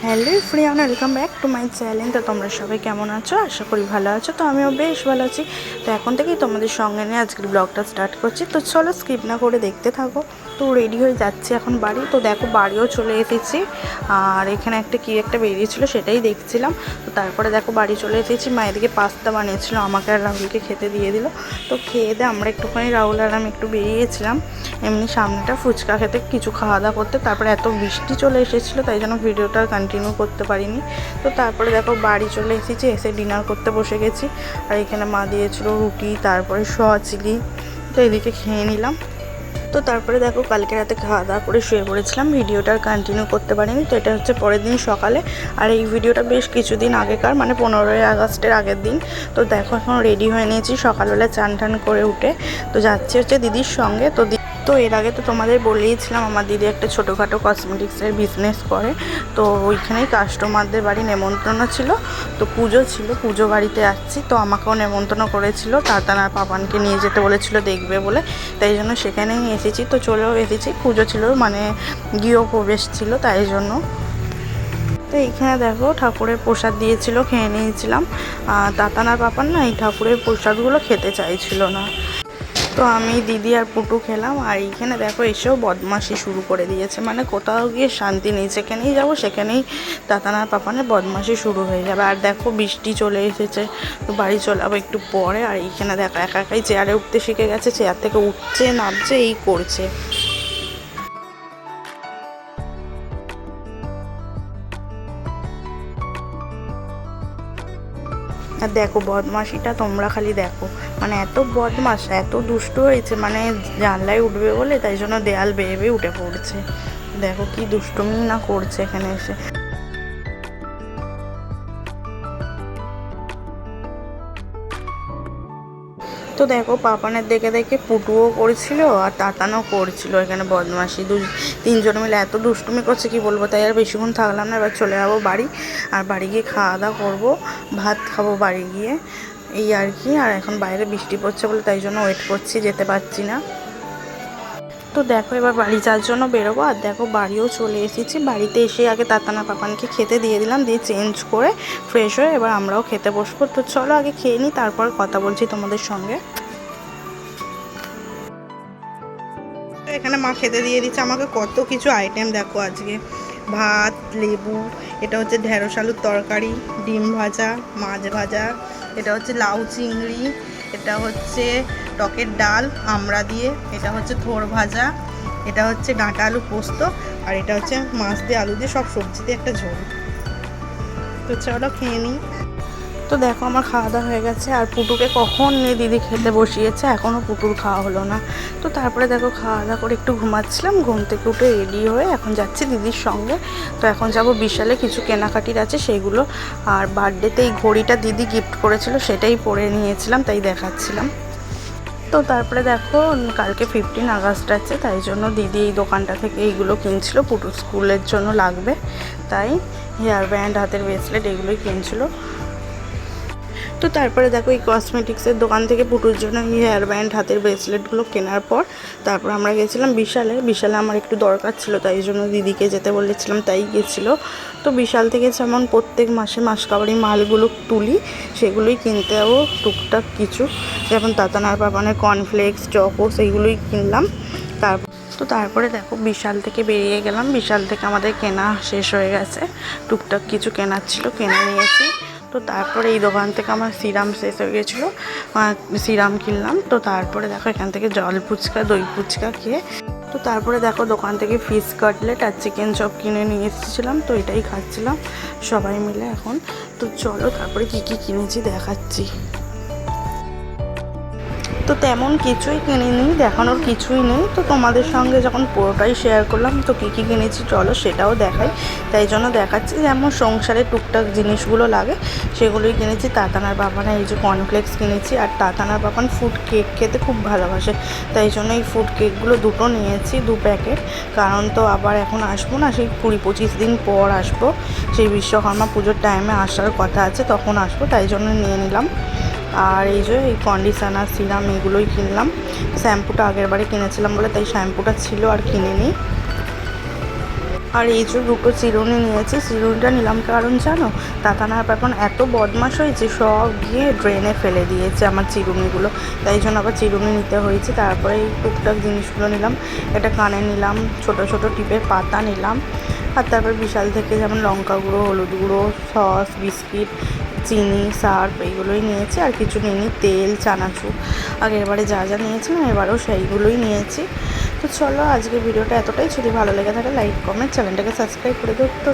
Hello ফ্রিয়ান, welcome back to my channel. তো তোমরা সবাই কেমন আছো? আশা করি ভালো আছো। তো আমিও বেশ ভালো আছি। তো এখন থেকেই তোমাদের সঙ্গে নিয়ে আজকের ব্লগটা স্টার্ট করছি। তো চলো স্কিপ না করে দেখতে থাকো। তো রেডি হয়ে যাচ্ছি এখন বাড়ি। তো দেখো বাড়িও চলে এসেছি, আর এখানে একটা বেরিয়েছিল সেটাই দেখছিলাম। তো তারপরে দেখো বাড়ি চলে এসেছি। মা এদিকে পাস্তা বানিয়েছিল, আমাকে আর রাহুলকে খেতে দিয়ে দিল। তো খেয়ে দিয়ে আমরা একটুখানি রাহুল আর আমি একটু বেরিয়েছিলাম এমনি সামনেটা ফুচকা খেতে, কিছু খাওয়া দাওয়া করতে। তারপরে এত বৃষ্টি চলে এসেছিলো, তাই জন্য ভিডিওটা কন্টিনিউ করতে পারিনি। তো তারপরে দেখো বাড়ি চলে এসেছি, এসে ডিনার করতে বসে গেছি। আর এখানে মা দিয়েছিল রুটি, তারপরে চিলি। তো এদিকে খেয়ে নিলাম। তো তারপরে দেখো কালকে রাতে খাওয়া দাওয়া করে শুয়ে পড়েছিলাম, ভিডিওটা আর কন্টিনিউ করতে পারিনি। তো এটা হচ্ছে পরের দিন সকালে, আর এই ভিডিওটা বেশ কিছুদিন আগেকার, মানে 15ই আগস্টের আগের দিন। তো দেখো এখন রেডি হয়ে নিয়েছি, সকালবেলা চান টান করে উঠে তো যাচ্ছি হচ্ছে দিদির সঙ্গে। তো এর আগে তো তোমাদের বলেইছিলাম আমার দিদি একটা ছোটোখাটো কসমেটিক্সের বিজনেস করে। তো ওইখানেই কাস্টমারদের বাড়ি নেমন্তন্ন ছিল। তো পুজো ছিল, পুজো বাড়িতে যাচ্ছি। তো আমাকেও নেমন্তন্ন করেছিল, তাতানার পাপানকে নিয়ে যেতে বলেছিল দেখবে বলে, তাই জন্য সেখানেই এসেছি। তো চলেও এসেছি, পুজো ছিল মানে গৃহপ্রবেশ ছিল, তাই জন্য। তো এইখানে দেখো ঠাকুরের প্রসাদ দিয়েছিল, খেয়ে নিয়েছিলাম। তাতানার পাপান না এই ঠাকুরের প্রসাদগুলো খেতে চাইছিল না। তো আমি দিদি আর পুটু খেলাম। আর এইখানে দেখো এসেও বদমাশি শুরু করে দিয়েছে, মানে কোথাও গিয়ে শান্তি নেই, যেখানেই যাবো সেখানেই তাতানার পাপানের বদমাশি শুরু হয়ে যাবে। আর দেখো বৃষ্টি চলে এসেছে, তো বাড়ি চলে যাবো একটু পরে। আর এইখানে দেখো একা একাই চেয়ারে উঠতে শিখে গেছে, চেয়ার থেকে উঠছে নামছে এই করছে। আর দেখো বদমাশিটা তোমরা খালি দেখো, মানে এত বদমাশ, এত দুষ্ট হয়েছে, মানে জানলায় উঠবে বলে তাই জন্য দেয়াল বেয়ে বেয়ে উঠে পড়ছে। দেখো কি দুষ্টুমি না করছে এখানে এসে। তো দেখো পাপানের দেখে দেখে পুটুও করছিল আর তাতানও করছিল এখানে বদমাশি, তিনজন মিলে এত দুষ্টুমি করছে কি বলবো। তাই আর বেশিক্ষণ থাকলাম না, এবার চলে যাবো বাড়ি। আর বাড়ি গিয়ে খাওয়া দাওয়া করবো, ভাত খাবো বাড়ি গিয়ে, এই আর কি। আর এখন বাইরে বৃষ্টি পড়ছে বলে তাই জন্য ওয়েট করছি, যেতে পারছি না। তো দেখো এবার বাড়ি যাওয়ার জন্য বেরোবো। আর দেখো বাড়িও চলে এসেছি। বাড়িতে এসে আগে তাতানা পাপানকে খেতে দিয়ে দিলাম, দিয়ে চেঞ্জ করে ফ্রেশ হয়ে এবার আমরাও খেতে বসবো। তো চলো আগে খেয়ে নিই, তারপর কথা বলছি তোমাদের সঙ্গে। এখানে মা খেতে দিয়ে দিচ্ছে আমাকে কত কিছু আইটেম, দেখো আজকে ভাত, লেবু, এটা হচ্ছে ঢেঁড়স আলুর তরকারি, ডিম ভাজা, মাছ ভাজা, এটা হচ্ছে লাউ চিংড়ি, এটা হচ্ছে টকের ডাল আমড়া দিয়ে, এটা হচ্ছে থোড় ভাজা, এটা হচ্ছে ডাঁটা আলু পোস্ত, আর এটা হচ্ছে মাছ দিয়ে আলু দিয়ে সব সবজি দিয়ে একটা ঝোল। তো চলো খেয়ে নিই। তো দেখো আমার খাওয়া দাওয়া হয়ে গেছে। আর পুটুকে কখন নিয়ে দিদি খেতে বসিয়েছে, এখনও পুটুর খাওয়া হলো না। তো তারপরে দেখো খাওয়া দাওয়া করে একটু ঘুমাচ্ছিলাম, ঘুম থেকে উঠে রেডি হয়ে এখন যাচ্ছি দিদির সঙ্গে। তো এখন যাব বিশালে, কিছু কেনাকাটির আছে সেইগুলো। আর বার্থডেতে এই ঘড়িটা দিদি গিফট করেছিল, সেটাই পরে নিয়েছিলাম, তাই দেখাচ্ছিলাম। তো তারপরে দেখো কালকে 15 আগস্ট আছে, তাই জন্য দিদি এই দোকানটা থেকে এইগুলো কিনছিল, পুটুর স্কুলের জন্য লাগবে, তাই হেয়ার ব্যান্ড, হাতের ব্রেসলেট এগুলোই কিনছিল। তো তারপরে দেখো এই কসমেটিক্সের দোকান থেকে পুটুর জন্য এই হেয়ার ব্যান্ড, হাতের ব্রেসলেটগুলো কেনার পর তারপর আমরা গেছিলাম বিশালে আমার একটু দরকার ছিল, তাই জন্য দিদিকে যেতে বলেছিলাম, তাই গেছিলো। তো বিশাল থেকে যেমন প্রত্যেক মাসে মাসকাবারি মালগুলো তুলি, সেগুলোই কিনতে যাবো টুকটাক কিছু, যেমন তাতানার পাপানের কর্নফ্লেক্স, চকো, সেইগুলোই কিনলাম। তারপরে দেখো বিশাল থেকে বেরিয়ে গেলাম। বিশাল থেকে আমাদের কেনা শেষ হয়ে গেছে, টুকটাক কিছু কেনার ছিল কিনে নিয়েছি। তো তারপরে এই দোকান থেকে আমার সিরাম শেষ হয়ে গেছিলো, সিরাম কিনলাম। তো তারপরে দেখো এখান থেকে জল ফুচকা, দই ফুচকা খেয়ে, তো তারপরে দেখো দোকান থেকে ফিশ কাটলেট আর চিকেন চপ কিনে নিয়ে এসেছিলাম। তো এটাই খাচ্ছিলাম সবাই মিলে এখন। তো চলো তারপরে কী কী কিনেছি দেখাচ্ছি। তো তেমন কিছুই কিনিনি, দেখানোর কিছুই নেই। তো তোমাদের সঙ্গে যখন পুরোটাই শেয়ার করলাম, তো কী কী কিনেছি চলো সেটাও দেখাই, তাই জন্য দেখাচ্ছি। যেমন সংসারে টুকটাক জিনিসগুলো লাগে সেগুলোই কিনেছি। তাতানার বাবানের এই যে কর্নফ্লেক্স কিনেছি, আর তাতানার বাবান ফুড কেক খেতে খুব ভালোবাসে, তাই জন্য এই ফুড কেকগুলো দুটো নিয়েছি, 2 প্যাকেট। কারণ তো আবার এখন আসবো না, সেই 20-25 দিন পর আসবো, সেই বিশ্বকর্মা পুজোর টাইমে আসার কথা আছে, তখন আসবো, তাই জন্য নিয়ে নিলাম। আর এই যে এই কন্ডিশনার, সিরাম এগুলোই কিনলাম। শ্যাম্পুটা আগের বারে কিনেছিলাম বলে তাই শ্যাম্পুটা ছিল আর কিনে নিই। আর এই যে দুটো চিরুনি নিয়েছি, চিরুনিটা নিলাম কারণ জানো তাতানার পেপন এত বদমাশ হয়েছে, সব গিয়ে ড্রেনে ফেলে দিয়েছে আমার চিরুনিগুলো, তাই জন্য আবার চিরুনি নিতে হয়েছে। তারপরে এই টুকটাক জিনিসগুলো নিলাম, এটা কানে নিলাম, ছোট ছোট টিপের পাতা নিলাম, আর তারপর বিশাল থেকে যেমন লঙ্কা গুঁড়ো, হলুদ গুঁড়ো, সস, বিস্কিট, চিনি, সার্ফ এইগুলোই নিয়েছি, আর কিছু নিইনি, তেল, চানাচুর আগের বারে যা যা নিয়েছিলাম এবারেও সেইগুলোই নিয়েছি। তো চলো আজকে ভিডিওটা এতটাই, যদি ভালো লেগে থাকে লাইক কমেন্ট, চ্যানেলটাকে সাবস্ক্রাইব করে দিও। তো